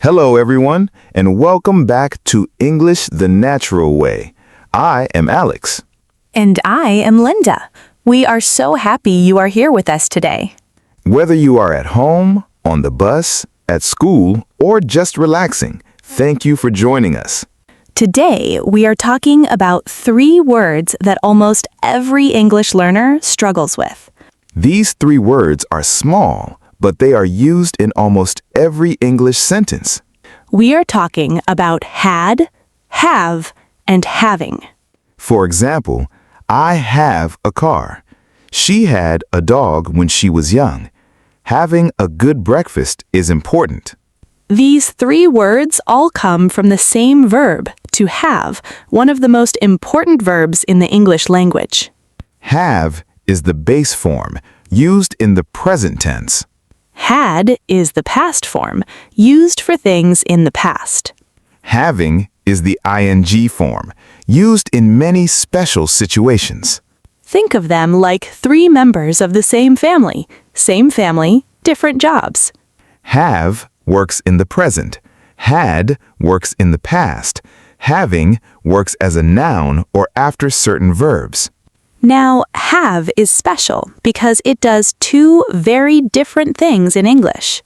Hello, everyone, and welcome back to English the Natural Way. I am Alex. And I am Linda. We are so happy you are here with us today. Whether you are at home, on the bus, at school, or just relaxing, thank you for joining us. Today, we are talking about 3 words that almost every English learner struggles with. These 3 words are small, but they are used in almost every English sentence. We are talking about had, have, and having. For example, I have a car. She had a dog when she was young. Having a good breakfast is important. These 3 words all come from the same verb, to have, one of the most important verbs in the English language. Have is the base form, used in the present tense. Had is the past form, used for things in the past. Having is the ing form, used in many special situations. Think of them like 3 members of the same family, different jobs. Have works in the present. Had works in the past. Having works as a noun or after certain verbs. Now, have is special because it does 2 very different things in English.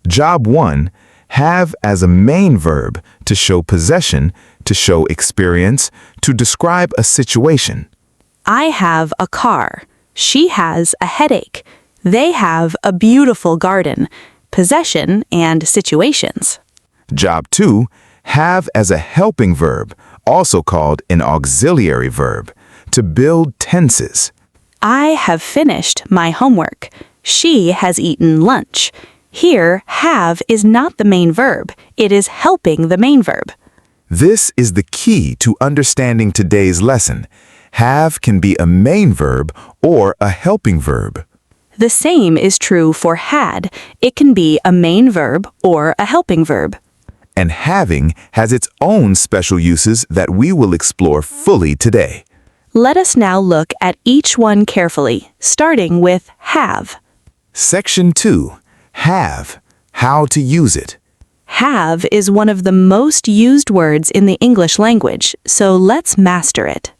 Job 1, have as a main verb to show possession, to show experience, to describe a situation. I have a car. She has a headache. They have a beautiful garden. Possession and situations. Job 2, have as a helping verb, also called an auxiliary verb, to build tenses. I have finished my homework. She has eaten lunch. Here, have is not the main verb. It is helping the main verb. This is the key to understanding today's lesson. Have can be a main verb or a helping verb. The same is true for had. It can be a main verb or a helping verb. And having has its own special uses that we will explore fully today. Let us now look at each one carefully, starting with have. Section 2. Have. How to use it. Have is one of the most used words in the English language, so let's master it.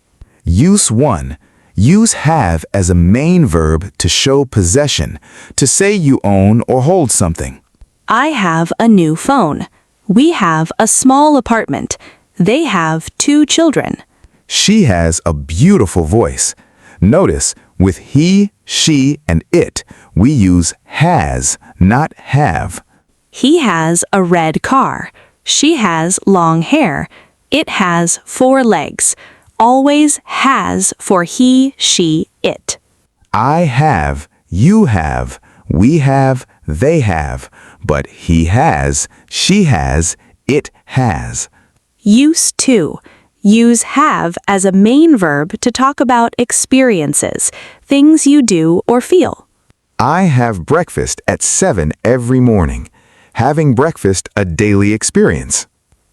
Use 1. Use have as a main verb to show possession, to say you own or hold something. I have a new phone. We have a small apartment. They have 2 children. She has a beautiful voice. Notice, with he, she, and it, we use has, not have. He has a red car. She has long hair. It has 4 legs. Always has for he, she, it. I have, you have, we have, they have, but he has, she has, it has. Use 2. Use have as a main verb to talk about experiences, things you do or feel. I have breakfast at 7 every morning. Having breakfast a daily experience.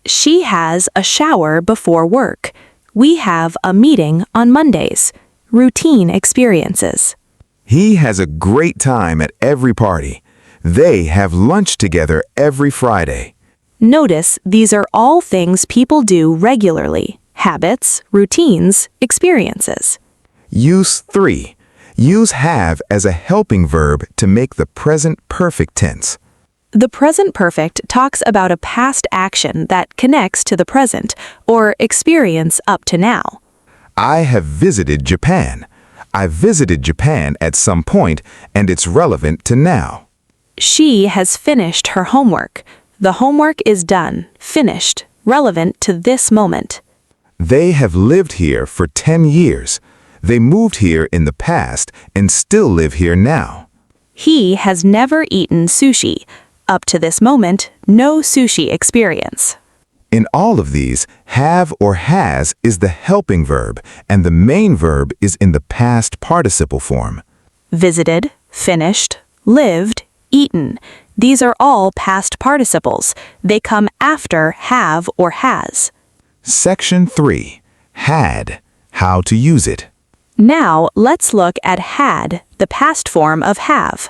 She has a shower before work. We have a meeting on Mondays. Routine experiences. He has a great time at every party. They have lunch together every Friday. Notice these are all things people do regularly. Habits, routines, experiences. Use 3. Use have as a helping verb to make the present perfect tense. The present perfect talks about a past action that connects to the present or experience up to now. I have visited Japan. I visited Japan at some point, and it's relevant to now. She has finished her homework. The homework is done, finished, relevant to this moment. They have lived here for 10 years. They moved here in the past and still live here now. He has never eaten sushi. Up to this moment, no sushi experience. In all of these, have or has is the helping verb, and the main verb is in the past participle form. Visited, finished, lived, eaten. These are all past participles. They come after have or has. Section 3. Had. How to use it. Now, let's look at had, the past form of have.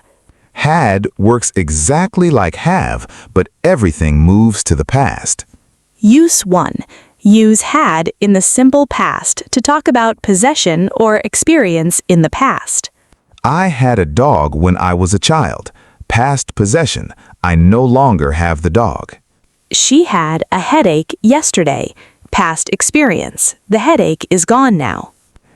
Had works exactly like have, but everything moves to the past. Use 1. Use had in the simple past to talk about possession or experience in the past. I had a dog when I was a child. Past possession. I no longer have the dog. She had a headache yesterday. Past experience. The headache is gone now.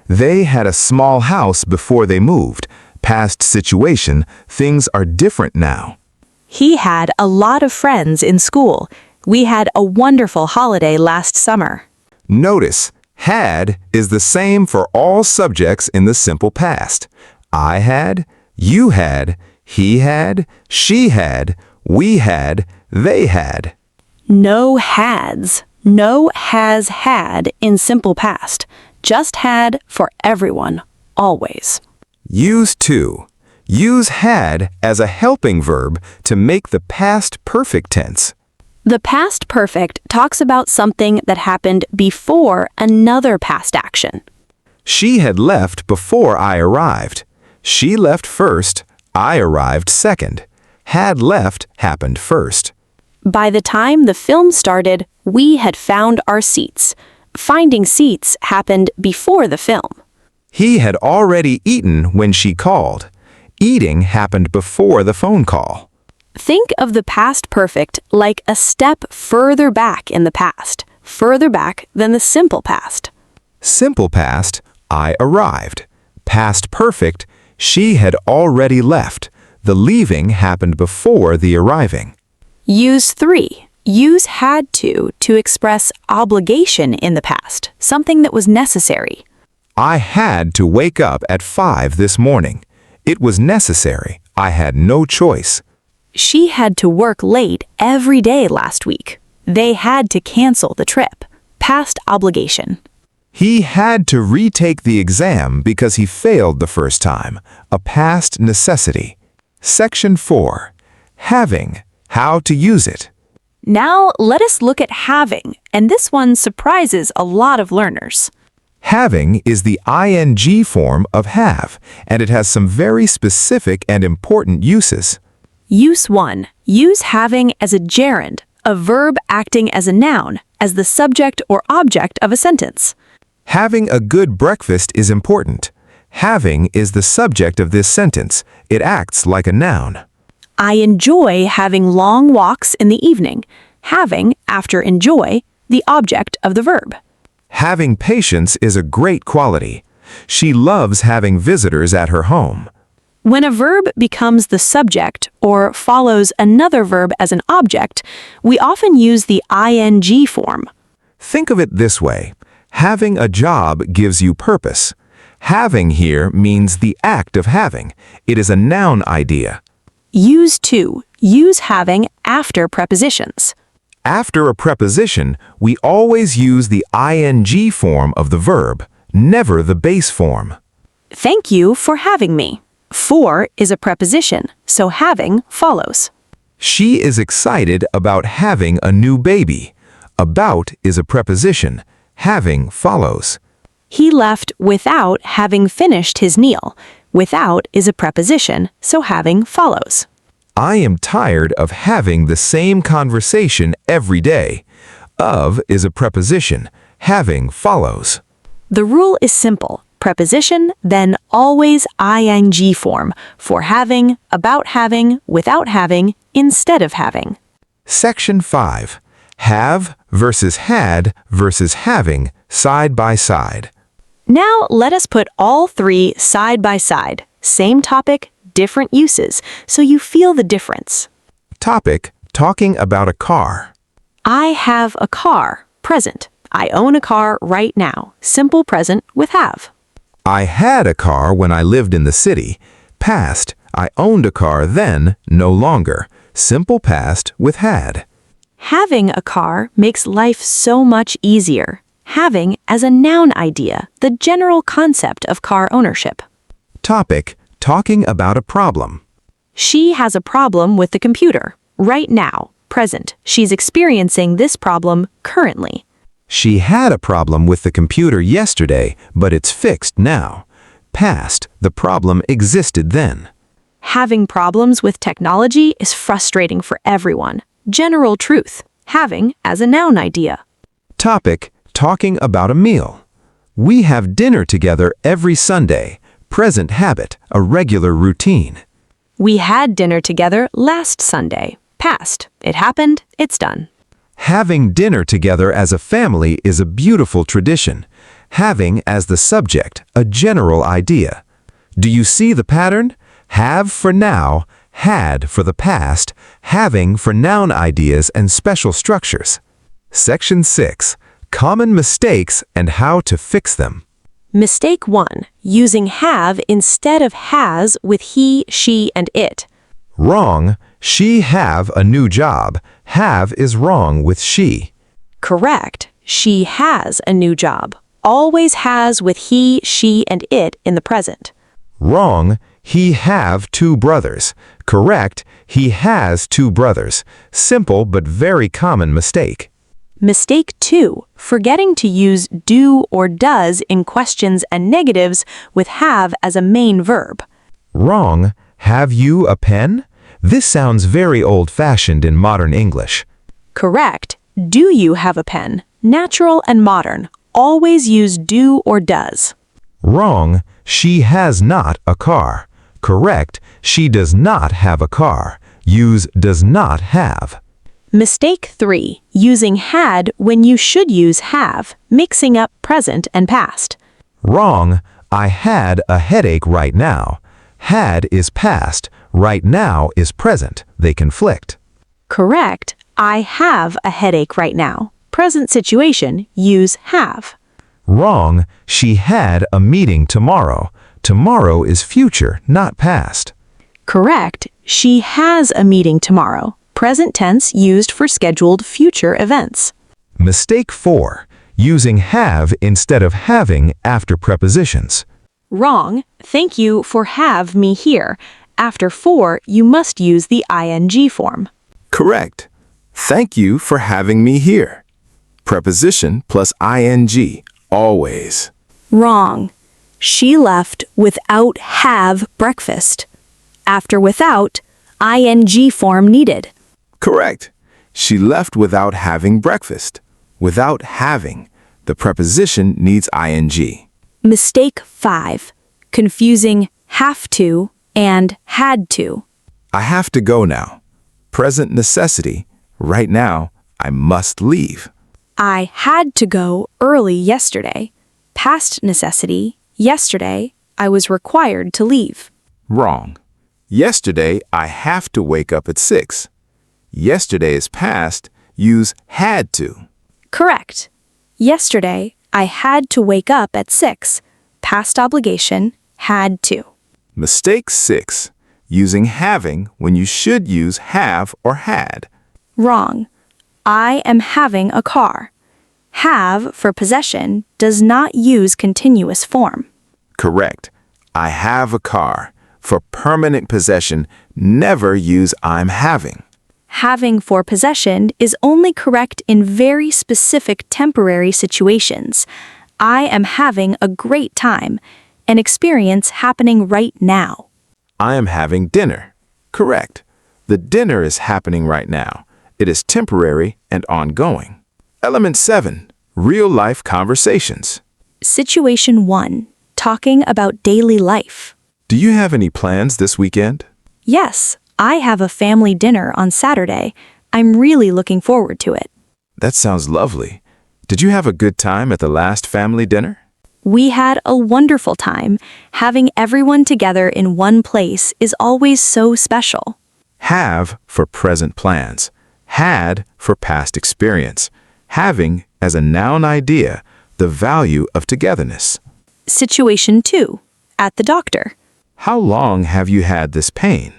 They had a small house before they moved. Past situation. Things are different now. He had a lot of friends in school. We had a wonderful holiday last summer. Notice, had is the same for all subjects in the simple past. I had, you had, he had, she had, we had, they had. No hads. No has had in simple past. Just had for everyone, always. Use 2. Use had as a helping verb to make the past perfect tense. The past perfect talks about something that happened before another past action. She had left before I arrived. She left first, I arrived second. Had left happened first. By the time the film started, we had found our seats. Finding seats happened before the film. He had already eaten when she called. Eating happened before the phone call. Think of the past perfect like a step further back in the past, further back than the simple past. Simple past, I arrived. Past perfect, she had already left. The leaving happened before the arriving. Use 3. Use had to express obligation in the past, something that was necessary. I had to wake up at 5 this morning. It was necessary. I had no choice. She had to work late every day last week. They had to cancel the trip. Past obligation. He had to retake the exam because he failed the first time. A past necessity. Section 4. Having. How to use it. Now let us look at having, and this one surprises a lot of learners. Having is the ing form of have, and it has some very specific and important uses. Use 1. Use having as a gerund, a verb acting as a noun, as the subject or object of a sentence. Having a good breakfast is important. Having is the subject of this sentence. It acts like a noun. I enjoy having long walks in the evening. Having, after enjoy, the object of the verb. Having patience is a great quality. She loves having visitors at her home. When a verb becomes the subject or follows another verb as an object, we often use the ing form. Think of it this way. Having a job gives you purpose. Having here means the act of having. It is a noun idea. Use 2. Use having after prepositions. After a preposition, we always use the ing form of the verb, never the base form. Thank you for having me. For is a preposition, so having follows. She is excited about having a new baby. About is a preposition. Having follows. He left without having finished his meal. Without is a preposition, so having follows. I am tired of having the same conversation every day. Of is a preposition. Having follows. The rule is simple. Preposition, then always ing form for having, about having, without having, instead of having. Section 5. Have versus had versus having side by side. Now let us put all 3 side by side. Same topic, different uses, so you feel the difference. Topic, talking about a car. I have a car, present. I own a car right now, simple present with have. I had a car when I lived in the city. Past, I owned a car then, no longer. Simple past with had. Having a car makes life so much easier. Having as a noun idea, the general concept of car ownership. Topic, talking about a problem. She has a problem with the computer. Right now, present. She's experiencing this problem currently. She had a problem with the computer yesterday, but it's fixed now. Past, the problem existed then. Having problems with technology is frustrating for everyone. General truth. Having as a noun idea. Topic, talking about a meal. We have dinner together every Sunday. Present habit, a regular routine. We had dinner together last Sunday. Past. It happened. It's done. Having dinner together as a family is a beautiful tradition. Having as the subject, a general idea. Do you see the pattern? Have for now, had for the past, having for noun ideas and special structures. Section 6. Common mistakes and how to fix them. Mistake 1. Using have instead of has with he, she, and it. Wrong. She have a new job. Have is wrong with she. Correct. She has a new job. Always has with he, she, and it in the present. Wrong. He have two brothers. Correct. He has two brothers. Simple but very common mistake. Mistake 2. Forgetting to use do or does in questions and negatives with have as a main verb. Wrong. Have you a pen? This sounds very old-fashioned in modern English. Correct. Do you have a pen? Natural and modern. Always use do or does. Wrong. She has not a car. Correct. She does not have a car. Use does not have. Mistake 3. Using had when you should use have, mixing up present and past. Wrong. I had a headache right now. Had is past. Right now is present. They conflict. Correct. I have a headache right now. Present situation, use have. Wrong. She had a meeting tomorrow. Tomorrow is future, not past. Correct. She has a meeting tomorrow. Present tense used for scheduled future events. Mistake 4. Using have instead of having after prepositions. Wrong. Thank you for have me here. After for, you must use the ing form. Correct. Thank you for having me here. Preposition plus ing, always. Wrong. She left without have breakfast. After without, ing form needed. Correct. She left without having breakfast. Without having, the preposition needs ing. Mistake 5. Confusing have to and had to. I have to go now. Present necessity. Right now, I must leave. I had to go early yesterday. Past necessity. Yesterday, I was required to leave. Wrong. Yesterday, I have to wake up at 6. Yesterday is past. Use had to. Correct. Yesterday, I had to wake up at 6. Past obligation, had to. Mistake 6. Using having when you should use have or had. Wrong. I am having a car. Have for possession does not use continuous form. Correct. I have a car. For permanent possession, never use I'm having. Having for possession is only correct in very specific temporary situations. I am having a great time, an experience happening right now. I am having dinner. Correct. The dinner is happening right now. It is temporary and ongoing. Element 7. Real-life conversations. Situation 1. Talking about daily life. Do you have any plans this weekend? Yes, I have a family dinner on Saturday. I'm really looking forward to it. That sounds lovely. Did you have a good time at the last family dinner? We had a wonderful time. Having everyone together in one place is always so special. Have for present plans. Had for past experience. Having as a noun idea, the value of togetherness. Situation 2. At the doctor. How long have you had this pain?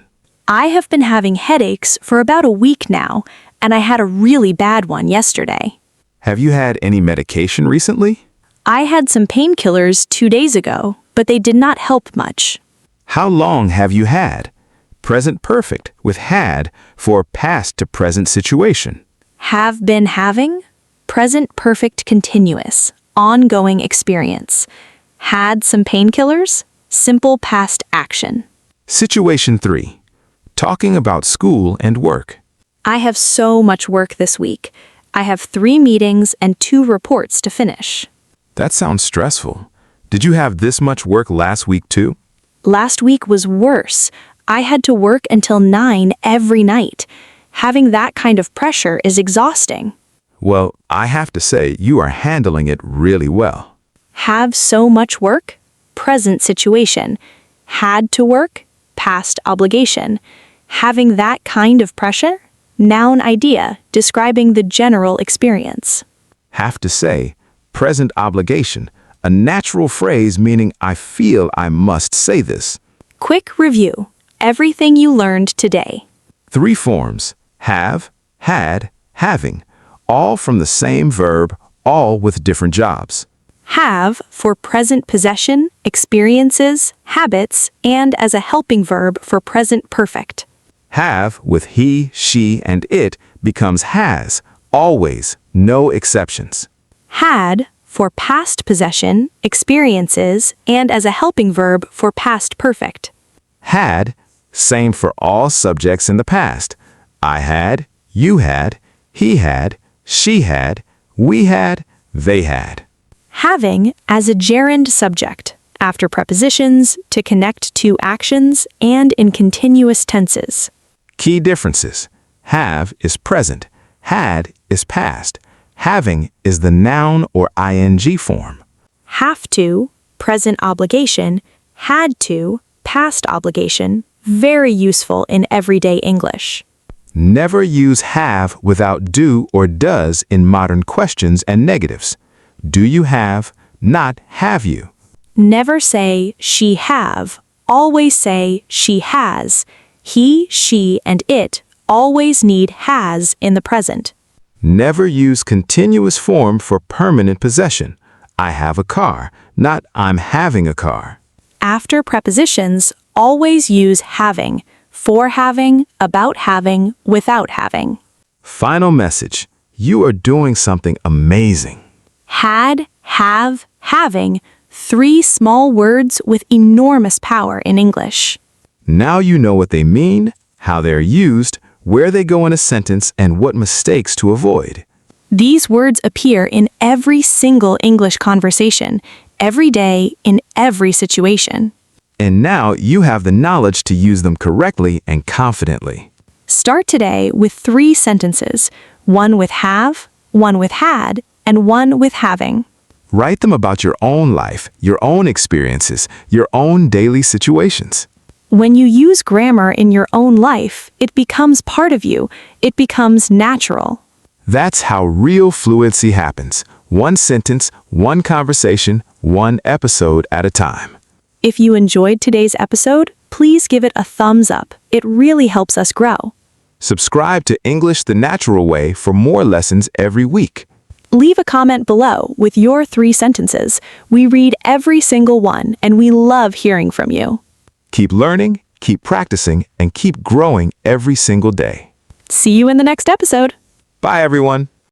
I have been having headaches for about a week now, and I had a really bad one yesterday. Have you had any medication recently? I had some painkillers 2 days ago, but they did not help much. How long have you had? Present perfect with had for past to present situation. Have been having? Present perfect continuous. Ongoing experience. Had some painkillers? Simple past action. Situation 3. Talking about school and work. I have so much work this week. I have 3 meetings and 2 reports to finish. That sounds stressful. Did you have this much work last week too? Last week was worse. I had to work until 9 every night. Having that kind of pressure is exhausting. Well, I have to say you are handling it really well. Have so much work? Present situation. Had to work? Past obligation. Having that kind of pressure? Noun idea, describing the general experience. Have to say, present obligation, a natural phrase meaning I feel I must say this. Quick review. Everything you learned today. 3 forms, have, had, having, all from the same verb, all with different jobs. Have for present possession, experiences, habits, and as a helping verb for present perfect. Have with he, she, and it becomes has, always, no exceptions. Had for past possession, experiences, and as a helping verb for past perfect. Had, same for all subjects in the past. I had, you had, he had, she had, we had, they had. Having as a gerund subject, after prepositions, to connect to actions, and in continuous tenses. Key differences. Have is present. Had is past. Having is the noun or ing form. Have to, present obligation, had to, past obligation, very useful in everyday English. Never use have without do or does in modern questions and negatives. Do you have, not have you. Never say she have, always say she has. He, she, and it always need has in the present. Never use continuous form for permanent possession. I have a car, not I'm having a car. After prepositions, always use having, for having, about having, without having. Final message. You are doing something amazing. Had, have, having, 3 small words with enormous power in English. Now you know what they mean, how they're used, where they go in a sentence, and what mistakes to avoid. These words appear in every single English conversation, every day, in every situation. And now you have the knowledge to use them correctly and confidently. Start today with 3 sentences, 1 with have, 1 with had, and 1 with having. Write them about your own life, your own experiences, your own daily situations. When you use grammar in your own life, it becomes part of you. It becomes natural. That's how real fluency happens. 1 sentence, 1 conversation, 1 episode at a time. If you enjoyed today's episode, please give it a thumbs up. It really helps us grow. Subscribe to English the Natural Way for more lessons every week. Leave a comment below with your 3 sentences. We read every single one, and we love hearing from you. Keep learning, keep practicing, and keep growing every single day. See you in the next episode. Bye, everyone.